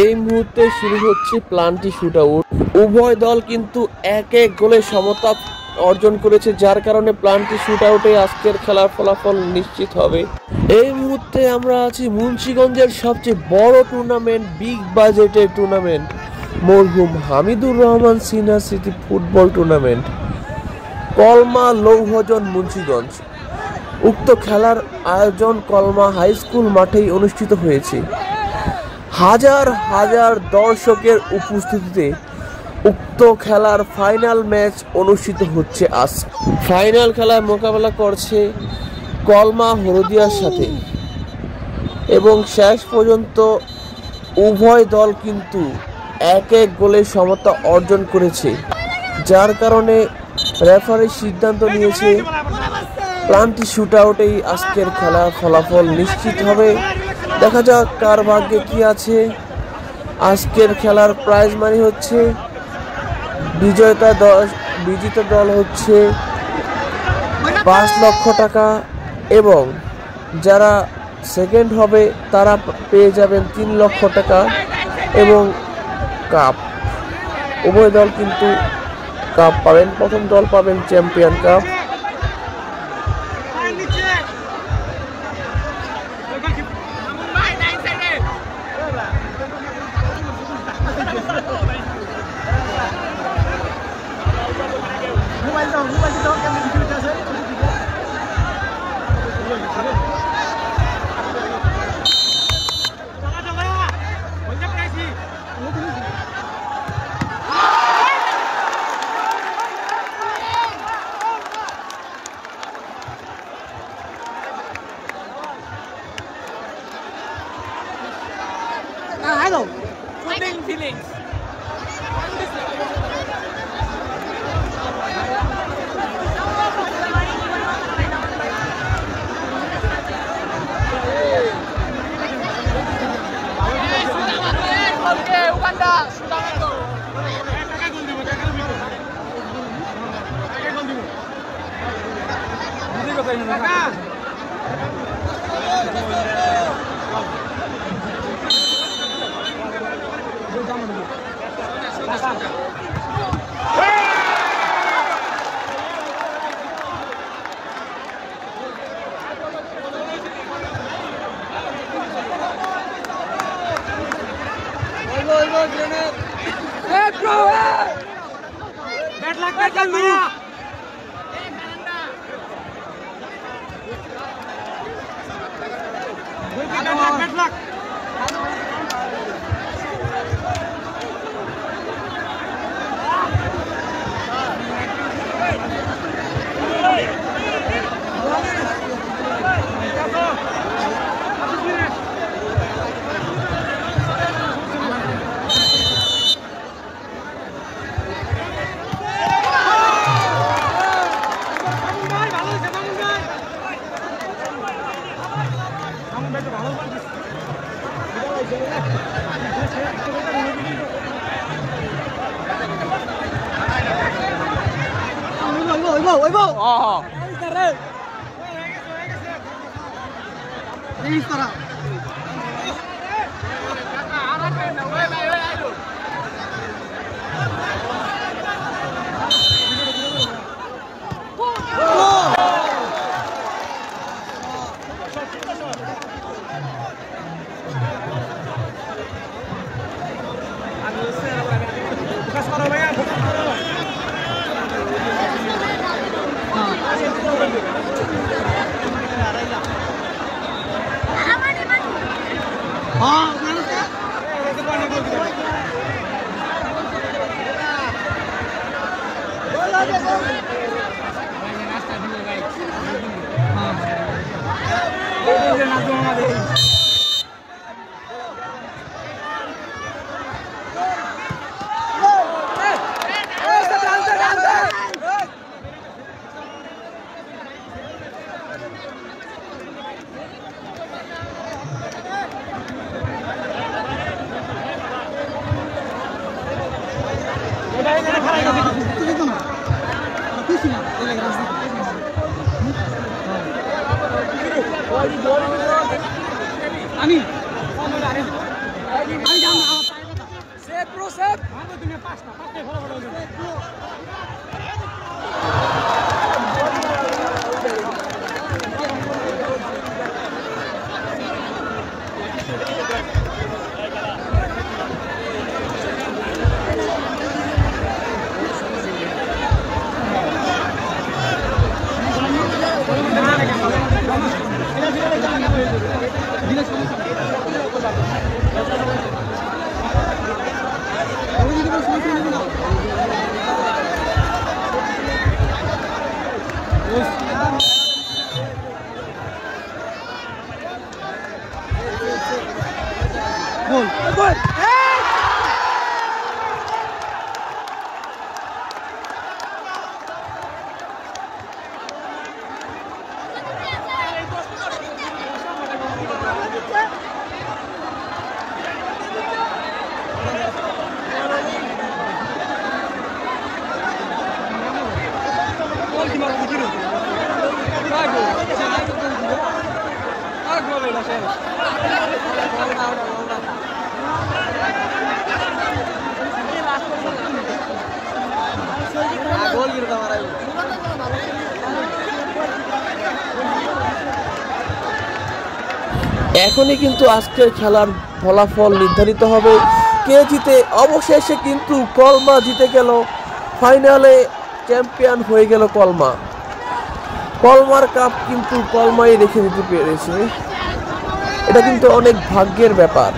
এই মুহূর্তে শুরু হচ্ছে প্লান্টি শুটআউট। উভয় দল কিন্তু এক এক গোলে সমতা অর্জন করেছে, যার কারণে প্লান্টি শুটআউটে আজকের খেলার ফলাফল নিশ্চিত হবে। এই মুহূর্তে আমরা আছি মুন্সিগঞ্জের সবচেয়ে বড় টুর্নামেন্ট, বিগ বাজেটের টুর্নামেন্ট, মরহুম Hamidur Rahman senior city football tournament, কলমা লৌহজন মুন্সিগঞ্জ। উক্ত খেলার আয়োজন কলমা হাই স্কুল মাঠেই অনুষ্ঠিত হয়েছে। হাজার হাজার দর্শকের উপস্থিতিতে উক্ত খেলার ফাইনাল ম্যাচ অনুষ্ঠিত হচ্ছে আজ। ফাইনাল খেলায় মোকাবেলা করছে কলমা হলদিয়ার সাথে এবং শেষ পর্যন্ত উভয় দল কিন্তু এক এক গোলে সমতা অর্জন করেছে, যার কারণে রেফারি সিদ্ধান্ত নিয়েছে প্লান্টি শুটআউটেই আজকের খেলার ফলাফল নিশ্চিত হবে। দেখা যাক কার ভাগ্যে কি আছে। আজকের খেলার প্রাইজ মানি হচ্ছে বিজিত দল হচ্ছে 5 লক্ষ টাকা এবং যারা সেকেন্ড হবে তারা পেয়ে যাবেন 3 লক্ষ টাকা এবং কাপ। উভয় দল কিন্তু কাপ পাবেন। প্রথম দল পাবেন champion cup. I know. Winning feelings. Uganda, Sudamento. Hey bro, hey! Bad luck, Maya! Bad luck! আমি এখনই কিন্তু আজকের খেলার ফলাফল নির্ধারিত হবে কে জিতে। অবশেষে কিন্তু কলমা জিতে গেল, ফাইনালে চ্যাম্পিয়ন হয়ে গেল কলমা। কলমার কাপ কিন্তু কলমাই রেখে দিতে পেরেছে, এটা কিন্তু অনেক ভাগ্যের ব্যাপার।